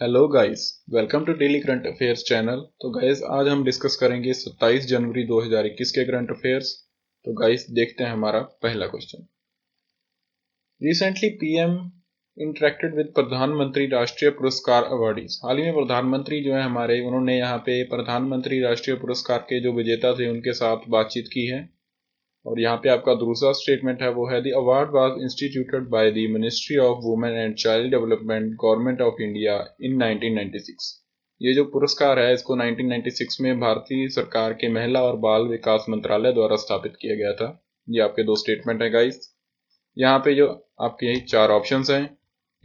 Hello guys, welcome to daily current affairs channel. तो guys आज हम डिस्कस करेंगे 27 जनवरी 2021 के करंट अफेयर्स। तो गाइस देखते हैं हमारा पहला question. Recently PM interacted with प्रधानमंत्री राष्ट्रीय पुरस्कार अवार्डीज। हाल ही में प्रधानमंत्री जो है हमारे, उन्होंने यहाँ पे प्रधानमंत्री राष्ट्रीय पुरस्कार के जो विजेता थे उनके साथ बातचीत की है। और यहाँ पे आपका दूसरा स्टेटमेंट है वो है the award was instituted by the ministry of women and child development government of India in 1996। ये जो पुरस्कार है इसको 1996 में भारतीय सरकार के महिला और बाल विकास मंत्रालय द्वारा स्थापित किया गया था। ये आपके दो स्टेटमेंट है गाइस। यहाँ पे जो आपके यही चार ऑप्शंस हैं,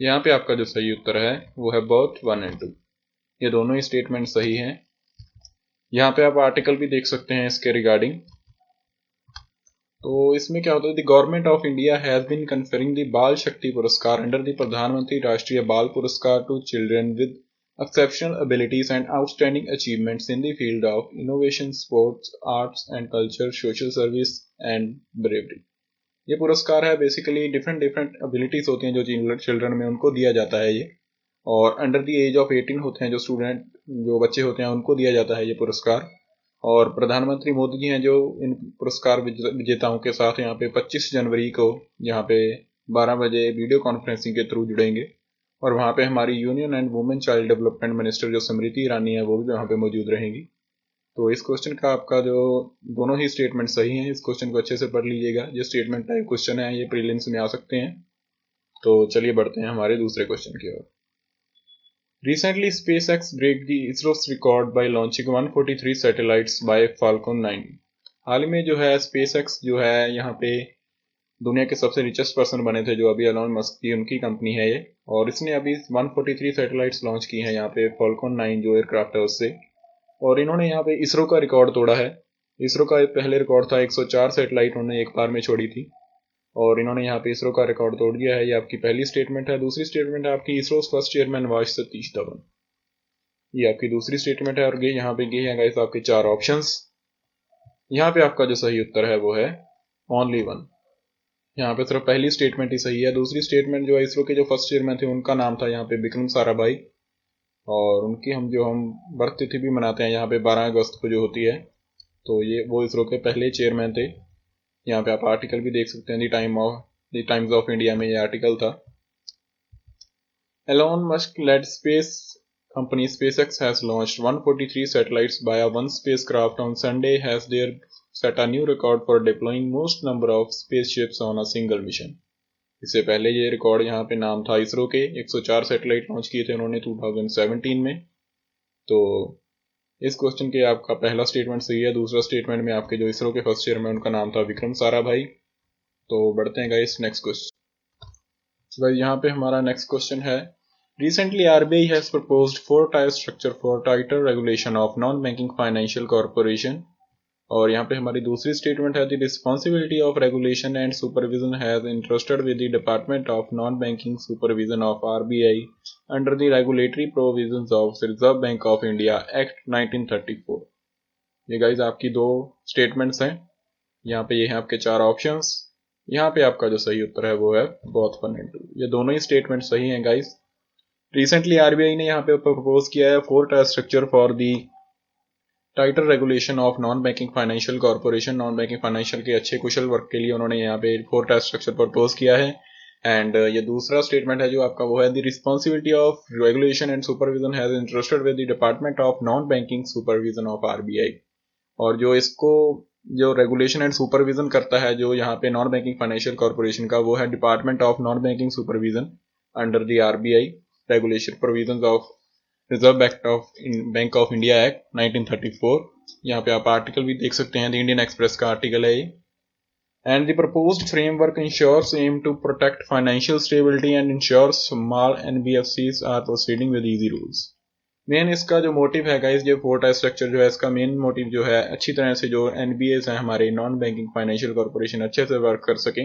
यहाँ पे आपका जो सही उत्तर है वो है बोथ 1 and 2। ये दोनों ही स्टेटमेंट सही हैं। यहाँ पे आप आर्टिकल भी देख सकते हैं इसके रिगार्डिंग। तो इसमें क्या होता है, the government of India has been conferring the Bal Shakti Puraskar under the Pradhanmantri Rashtriya Bal Puraskar to children with exceptional abilities and outstanding achievements in the field of innovation, sports, arts and culture, social service and bravery. ये पुरस्कार है basically different different abilities होती हैं जो children में उनको दिया जाता है ये। और अंडर द एज ऑफ 18 होते हैं जो स्टूडेंट, जो बच्चे होते हैं उनको दिया जाता है ये पुरस्कार। और प्रधानमंत्री मोदी जी हैं जो इन पुरस्कार विजेताओं के साथ यहाँ पे 25 जनवरी को यहाँ पे 12 बजे वीडियो कॉन्फ्रेंसिंग के थ्रू जुड़ेंगे। और वहाँ पे हमारी union and women child development minister जो स्मृति ईरानी है वो भी वहाँ पे मौजूद रहेंगी। तो इस क्वेश्चन का आपका जो दोनों ही स्टेटमेंट सही हैं। इस क्वेश्चन को अच्छे से पढ़ लीजिएगा। जो स्टेटमेंट टाइप क्वेश्चन है ये प्रीलिम्स में आ सकते हैं। तो चलिए बढ़ते हैं हमारे दूसरे क्वेश्चन की ओर। Recently, SpaceX broke the ISRO's record by launching 143 satellites by Falcon 9। हाल ही में जो है SpaceX जो है यहाँ पे दुनिया के सबसे रिचेस्ट पर्सन बने थे, जो अभी एलोन मस्क की उनकी कंपनी है ये। और इसने अभी 143 सैटेलाइट्स लॉन्च की हैं यहाँ पे फॉल्कन 9 जो एयरक्राफ्ट है उससे। और इन्होंने यहाँ पे इसरो का रिकॉर्ड तोड़ा है। इसरो का पहले रिकॉर्ड था 104 सैटेलाइट उन्होंने एक बार में छोड़ी थी। और इन्होंने यहाँ पे इसरो का रिकॉर्ड तोड़ दिया है। ये आपकी पहली स्टेटमेंट है। दूसरी स्टेटमेंट है आपकी ISRO first chairman was Satish Dhawan. ये आपकी दूसरी स्टेटमेंट है। और ये यहाँ पे ये है गाइस आपके चार ऑप्शंस। यहाँ पे आपका जो सही उत्तर है वो है ओनली 1। यहाँ पे सिर्फ पहली स्टेटमेंट ही सही है। दूसरी स्टेटमेंट जो है इसरो के जो फर्स्ट चेयरमैन थे उनका नाम था यहाँ पे विक्रम साराभाई। और उनकी हम बर्थ तिथि भी मनाते हैं यहाँ पे 12 अगस्त को जो होती है। तो ये वो इसरो के पहले चेयरमैन थे। यहाँ पे आप आर्टिकल भी देख सकते हैं द टाइम्स ऑफ इंडिया में ये आर्टिकल था। Elon Musk led space company SpaceX has launched 143 satellites via one spacecraft on Sunday has there set a new record for deploying most number of spaceships on a single mission। इससे पहले ये record यहाँ पे नाम था इसरो के 104 satellite launch किए थे उन्होंने 2017 में। तो इस क्वेश्चन के आपका पहला स्टेटमेंट सही है। दूसरा स्टेटमेंट में आपके जो इसरो के फर्स्ट चेयरमैन उनका नाम था विक्रम साराभाई। तो बढ़ते हैं गाइस नेक्स्ट क्वेश्चन। गाइस यहाँ पे हमारा नेक्स्ट क्वेश्चन है, Recently, RBI has proposed four-tier structure for tighter regulation of non-banking financial corporation। और यहाँ पे हमारी दूसरी स्टेटमेंट है, The responsibility of regulation and supervision has entrusted with the Department of Non-Banking Supervision of RBI under the regulatory provisions of Reserve Bank of India Act 1934। ये guys आपकी दो statements हैं। यहाँ पे ये हैं आपके चार ऑप्शंस। यहाँ पे आपका जो सही उत्तर है वो है बोथ 1 and 2। ये दोनों ही स्टेटमेंट सही हैं गाइज। रिसेंटली आरबीआई ने यहाँ पे प्रपोज किया है 4-tier structure for the tighter regulation of non banking financial corporation. Non banking financial के अच्छे कुशल वर्क के लिए उन्होंने यहाँ पे 4-tier स्ट्रक्चर प्रपोज किया है। एंड ये दूसरा स्टेटमेंट है जो आपका वो है, the responsibility of regulation and supervision has interested with the department of non banking supervision of RBI. और जो इसको जो रेगुलेशन एंड सुपरविजन करता है जो यहाँ पे नॉन बैंकिंग फाइनेंशियल कॉर्पोरेशन का, वो है department of non banking supervision under the RBI regulation provisions of Reserve Bank of India Act 1934। यहाँ पे आप आर्टिकल भी देख सकते हैं, द इंडियन एक्सप्रेस का आर्टिकल है ये। And the proposed framework ensures aim to protect financial stability and ensures small NBFCs are proceeding with easy rules. Main इसका जो मोटिव है गाइस, ये 4-tier स्ट्रक्चर जो है इसका मेन मोटिव जो है अच्छी तरह से जो एनबीएस हैं हमारे नॉन बैंकिंग फाइनेंशियल कॉर्पोरेशन अच्छे से वर्क कर सकें,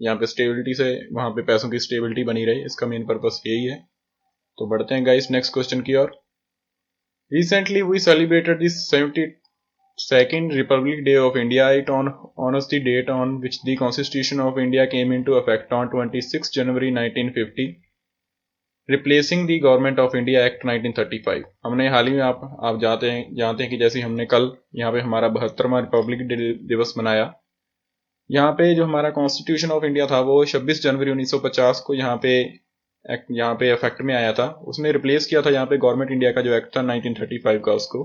यहाँ पे स्टेबिलिटी से वहाँ पे पैसों की स्टेबिलिटी बनी रहे, इसका मेन पर्पस यही है। तो बढ़ते हैं गाइस नेक्स्ट क्वेश्चन की ओर। Recently we celebrated the 72nd Republic Day of India. It honors the date on which the Constitution of India came into effect on 26 January 1950। Replacing the government of India act 1935। हमने हाल ही में आप जानते हैं कि जैसे हमने कल यहाँ पे हमारा 72वां रिपब्लिक दिवस मनाया। यहाँ पे जो हमारा कॉन्स्टिट्यूशन ऑफ इंडिया था वो 26 जनवरी 1950 को यहाँ पे इफेक्ट में आया था। उसने रिप्लेस किया था यहाँ पे गवर्नमेंट इंडिया का जो एक्ट था 1935 का उसको।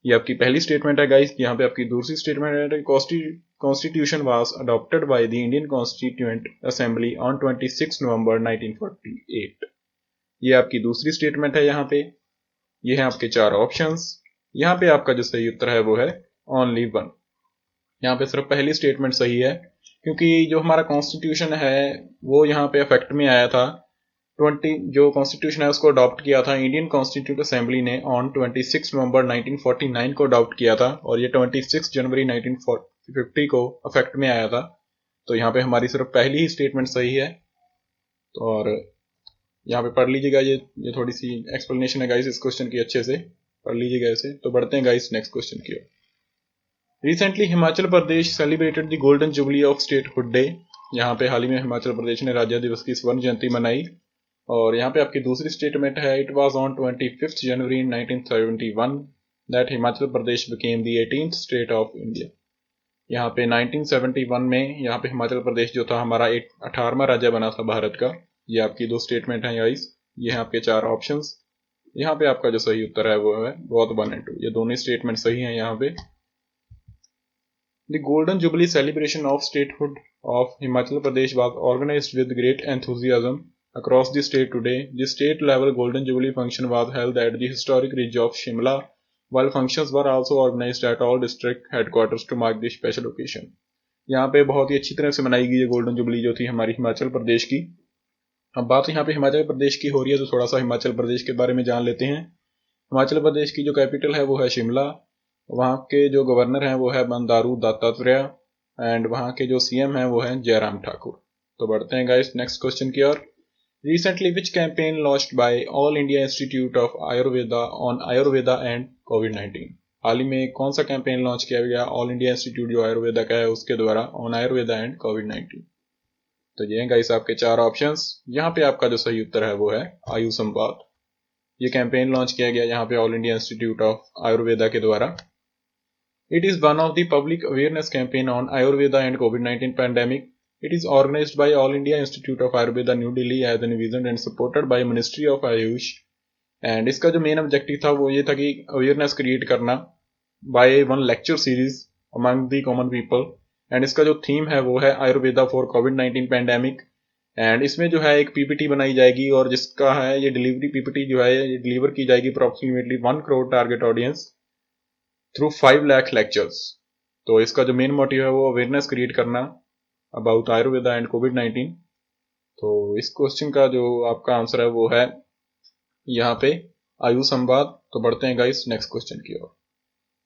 ये आपकी पहली स्टेटमेंट है गाइस। यहाँ पे आपकी दूसरी स्टेटमेंट है, constitution was adopted by the Indian constituent assembly on 26 नवंबर 1948। ये आपकी दूसरी स्टेटमेंट है। यहाँ पे ये है आपके 4 ऑप्शंस। यहाँ पे आपका जो सही उत्तर है वो है ओनली 1। यहाँ पे सिर्फ पहली स्टेटमेंट सही है, क्योंकि जो हमारा कॉन्स्टिट्यूशन है वो यहाँ पे इफेक्ट में आया था। जो कॉन्स्टिट्यूशन है उसको अडॉप्ट किया था इंडियन कॉन्स्टिट्यूट असेंबली ने ऑन 26 नवंबर 1949 को अडॉप्ट किया था, और ये 26 जनवरी 1950 को इफेक्ट में आया था। तो यहाँ पे हमारी सिर्फ पहली ही स्टेटमेंट सही है। तो और यहाँ पे पढ़ लीजिएगा, ये थोड़ी सी एक्सप्लेनेशन है गाइस इस क्वेश्चन की, अच्छे से पढ़ लीजिएगा इसे। तो बढ़ते हैं गाइस नेक्स्ट क्वेश्चन की ओर। Recently Himachal Pradesh celebrated the golden jubilee of statehood day. यहाँ पे हाल ही में हिमाचल प्रदेश ने राज्य दिवस की स्वर्ण जयंती मनाई। और यहाँ पे आपकी दूसरी स्टेटमेंट है, it was on 25 January 1971 that Himachal Pradesh became the 18th state of India. यहाँ पे 1971 में यहाँ पे हिमाचल प्रदेश जो था हमारा 18वां राज्य बना था भारत का। ये आपकी 2 स्टेटमेंट हैं गाइस। ये हैं आपके 4 ऑप्शंस। यहाँ पे आपका जो सही उत्तर है वो है बोथ 1 and 2। ये दोनों स्टेटमेंट सही हैं यहाँ पे। The Golden Jubilee celebration of statehood of Himachal Pradesh was organized with great enthusiasm across the state today. The state-level Golden Jubilee function was held at the historic ridge of Shimla, while functions were also organized at all district headquarters to mark the special occasion. यहाँ पे बहुत ही अच्छी तरह से मनाई गई है golden jubilee जो थी हमारी हिमाचल प्रदेश की। अब बात यहाँ पे हिमाचल प्रदेश की हो रही है, तो थोड़ा सा हिमाचल प्रदेश के बारे में जान लेते हैं। हिमाचल प्रदेश की जो कैपिटल है वो है शिमला। वहाँ के जो गवर्नर हैं वो है बंडारू दत्तात्रेय, एंड वहाँ के जो सीएम हैं वो हैं जयराम ठाकुर। तो बढ़ते हैं गाइस नेक्स्ट क्वेश्चन की ओर। Recently which campaign launched by all India institute of Ayurveda on Ayurveda and कोविड-19। हाल ही में कौन सा कैंपेन लॉन्च किया गया ऑल इंडिया इंस्टीट्यूट जो आयुर्वेदा का है उसके द्वारा ऑन आयुर्वेदा एंड कोविड-19। तो ये हैं गाइस आपके 4 ऑप्शंस। यहाँ पे आपका जो सही उत्तर है वो है आयु संवाद। ये कैंपेन लॉन्च किया गया यहाँ पे all India institute of Ayurveda के द्वारा। It is one of the public awareness campaign on Ayurveda and COVID-19 pandemic. It is organized by All India Institute of Ayurveda, New Delhi, as envisioned and supported by Ministry of Ayush. And इसका जो main objective था वो ये था कि awareness create करना by 1 lecture series among the common people. And इसका जो थीम है वो है आयुर्वेदा फॉर कोविड-19 पैंडेमिक। एंड इसमें जो है एक पीपीटी बनाई जाएगी, और जिसका है ये डिलीवरी पीपीटी जो है ये डिलीवर की जाएगी approximately 1 crore target audience through 5 lakh lectures. तो इसका जो मेन मोटिव है वो अवेयरनेस क्रिएट करना अबाउट आयुर्वेदा एंड कोविड-19। तो इस क्वेश्चन का जो आपका आंसर है वो है यहाँ पे आयु संवाद। तो बढ़ते हैं गाइस नेक्स्ट क्वेश्चन की ओर।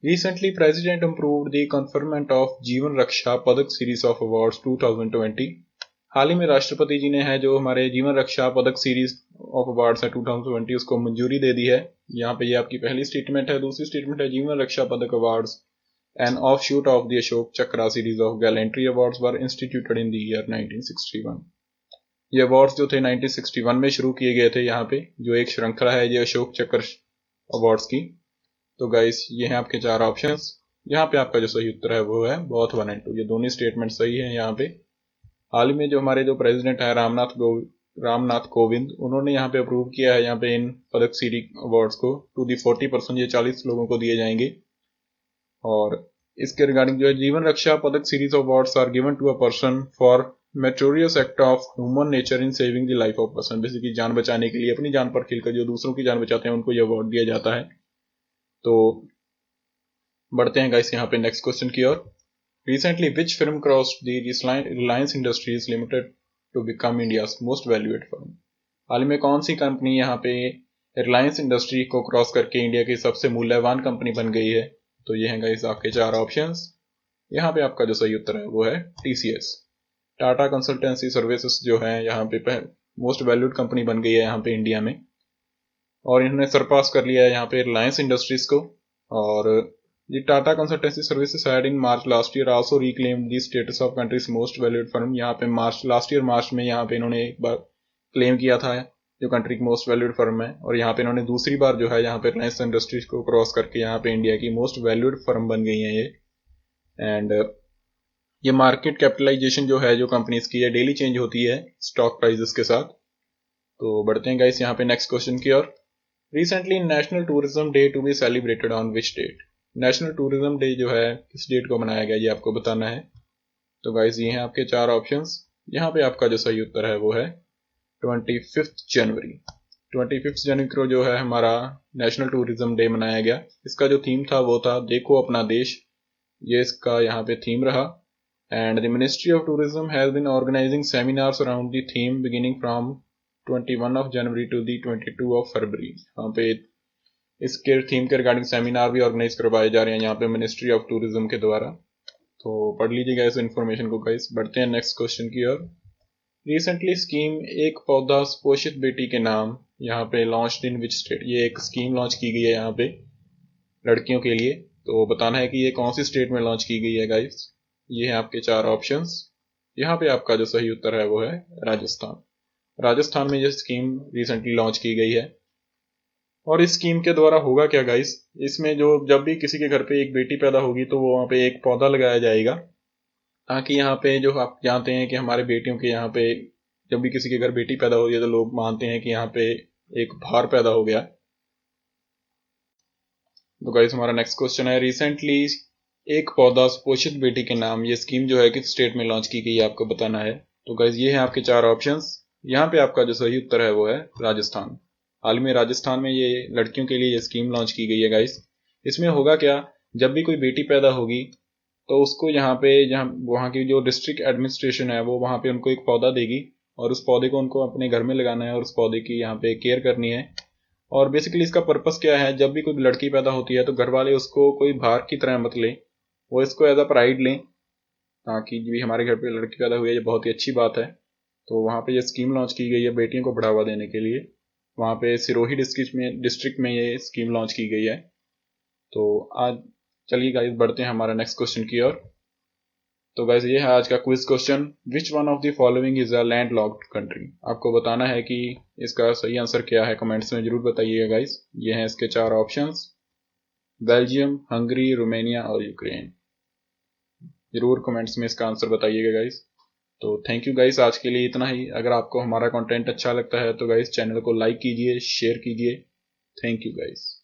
Recently president approved the conferment of Jeevan Raksha Padak series of awards 2020। हाल ही में राष्ट्रपति जी ने है जो हमारे जीवन Raksha Padak series of awards है 2020 उसको मंजूरी दे दी है। यहाँ पे ये आपकी पहली स्टेटमेंट है। दूसरी स्टेटमेंट है, Jeevan Raksha Padak awards an offshoot of the Ashoka Chakra series of gallantry awards were instituted in the year 1961। ये अवार्ड्स जो थे 1961 में शुरू किए गए थे यहाँ पे, जो एक श्रृंखला है ये अशोक चक्र अवार्ड्स की। तो गाइस ये हैं आपके 4 ऑप्शंस। यहाँ पे आपका जो सही उत्तर है वो है बोथ 1 and 2। ये दोनों स्टेटमेंट सही है यहाँ पे। हाल ही में जो हमारे जो प्रेसिडेंट है रामनाथ कोविंद, उन्होंने यहाँ पे अप्रूव किया है यहाँ पे इन पदक सीरीज अवार्ड्स को टू दी 40%, ये 40 लोगों को दिए जाएंगे। और इसके रिगार्डिंग जो है Jeevan Raksha Padak series awards are given to a person for meritorious act of human nature in saving the life of person. Basically जान बचाने के लिए, अपनी जान पर खिलकर जो दूसरों की जान बचाते हैं उनको ये अवार्ड दिया जाता है। तो बढ़ते हैं गाइस यहाँ पे नेक्स्ट क्वेश्चन की ओर। Recently, which firm crossed the Reliance Industries Limited to become India's most valued firm? हाल ही में कौन सी कंपनी यहाँ पे रिलायंस इंडस्ट्री को क्रॉस करके इंडिया की सबसे मूल्यवान कंपनी बन गई है? तो ये हैं गाइस आपके 4 ऑप्शंस। यहाँ पे आपका जो सही उत्तर है वो है TCS, टाटा कंसल्टेंसी सर्विसेज जो है यहाँ पे मोस्ट वैल्यूड कंपनी बन गई है यहाँ पे इंडिया में, और इन्होंने सरपास कर लिया है यहाँ पे रिलायंस इंडस्ट्रीज को। और The Tata Consultancy Services had in March last year also reclaimed the status of country's most valued firm। यहाँ पे लास्ट ईयर मार्च में यहाँ पे इन्होंने एक बार क्लेम किया था जो कंट्री की मोस्ट वैल्यूड फर्म है, और यहाँ पे इन्होंने दूसरी बार जो है यहाँ पे रिलायंस इंडस्ट्रीज को क्रॉस करके यहाँ पे इंडिया की मोस्ट वैल्यूड फर्म बन गई है ये। एंड ये मार्केट कैपिटलाइजेशन जो है जो कंपनीज की है डेली चेंज होती है स्टॉक प्राइजेस के साथ। तो बढ़ते हैं गाइस यहाँ पे नेक्स्ट क्वेश्चन की ओर। Recently national tourism day to be celebrated on which date? National tourism day जो है किस डेट को मनाया गया ये आपको बताना है। तो गाइस ये हैं आपके 4 ऑप्शंस। यहाँ पे आपका जो सही उत्तर है वो है 25 जनवरी। 25 जनवरी को जो है हमारा नेशनल टूरिज्म डे मनाया गया। इसका जो थीम था वो था देखो अपना देश, ये इसका यहाँ पे थीम रहा। And the ministry of tourism has been organising seminars around the theme beginning from 21 January to the 22 February. यहाँ पे इसके थीम के रिगार्डिंग सेमिनार भी ऑर्गेनाइज करवाए जा रहे हैं यहाँ पे मिनिस्ट्री ऑफ टूरिज्म के द्वारा। तो पढ़ लीजिएगा इस इन्फॉर्मेशन को गाइस। बढ़ते हैं नेक्स्ट क्वेश्चन की ओर। रिसेंटली स्कीम एक पौधा पोषित बेटी के नाम यहाँ पे लॉन्च इन विच स्टेट? ये एक स्कीम लॉन्च की गई है यहाँ पे लड़कियों के लिए। तो बताना है कि ये कौन सी स्टेट में लॉन्च की गई है गाइस। ये है आपके 4 ऑप्शंस। यहाँ पे आपका जो सही उत्तर है वो है राजस्थान। राजस्थान में ये स्कीम रिसेंटली लॉन्च की गई है। और इस स्कीम के द्वारा होगा क्या गाइस, इसमें जो जब भी किसी के घर पे एक बेटी पैदा होगी तो वो वहाँ पे एक पौधा लगाया जाएगा, ताकि यहाँ पे जो आप जानते हैं कि हमारे बेटियों के यहाँ पे जब भी किसी के घर बेटी पैदा होगी तो लोग मानते हैं कि यहाँ पे एक भार पैदा हो गया। तो गाइस हमारा नेक्स्ट क्वेश्चन है रिसेंटली एक पौधा पोषित बेटी के नाम, ये स्कीम जो है किस स्टेट में लॉन्च की गई है आपको बताना है। तो गाइस ये है आपके 4 ऑप्शंस। यहाँ पे आपका जो सही उत्तर है वो है राजस्थान। हाल में राजस्थान में ये लड़कियों के लिए ये स्कीम लॉन्च की गई है गाइस। इसमें होगा क्या, जब भी कोई बेटी पैदा होगी तो उसको यहाँ पे जहाँ वहाँ की जो डिस्ट्रिक्ट एडमिनिस्ट्रेशन है वो वहाँ पे उनको एक पौधा देगी, और उस पौधे को उनको अपने घर में लगाना है और उस पौधे की यहाँ पे केयर करनी है। और बेसिकली इसका पर्पस क्या है, जब भी कोई लड़की पैदा होती है तो घर वाले उसको कोई भार की तरह मत लें, वो इसको एज अ प्राइड लें, ताकि भी हमारे घर पे लड़की पैदा हुई है, ये बहुत ही अच्छी बात है। तो वहाँ पे ये स्कीम लॉन्च की गई है बेटियों को बढ़ावा देने के लिए। वहाँ पे सिरोही डिस्ट्रिक्ट में ये स्कीम लॉन्च की गई है। तो आज चलिए गाइस बढ़ते हैं हमारा नेक्स्ट क्वेश्चन की ओर। तो गाइस ये है आज का quiz question. Which one of the following is a land locked country? आपको बताना है कि इसका सही आंसर क्या है, कमेंट्स में जरूर बताइएगा गाइस। ये हैं इसके 4 ऑप्शंस, बेल्जियम, हंगरी, रोमानिया और यूक्रेन। जरूर कमेंट्स में इसका आंसर बताइएगा गाइस। तो थैंक यू गाइस, आज के लिए इतना ही। अगर आपको हमारा कंटेंट अच्छा लगता है तो गाइस चैनल को लाइक कीजिए, शेयर कीजिए। Thank you guys.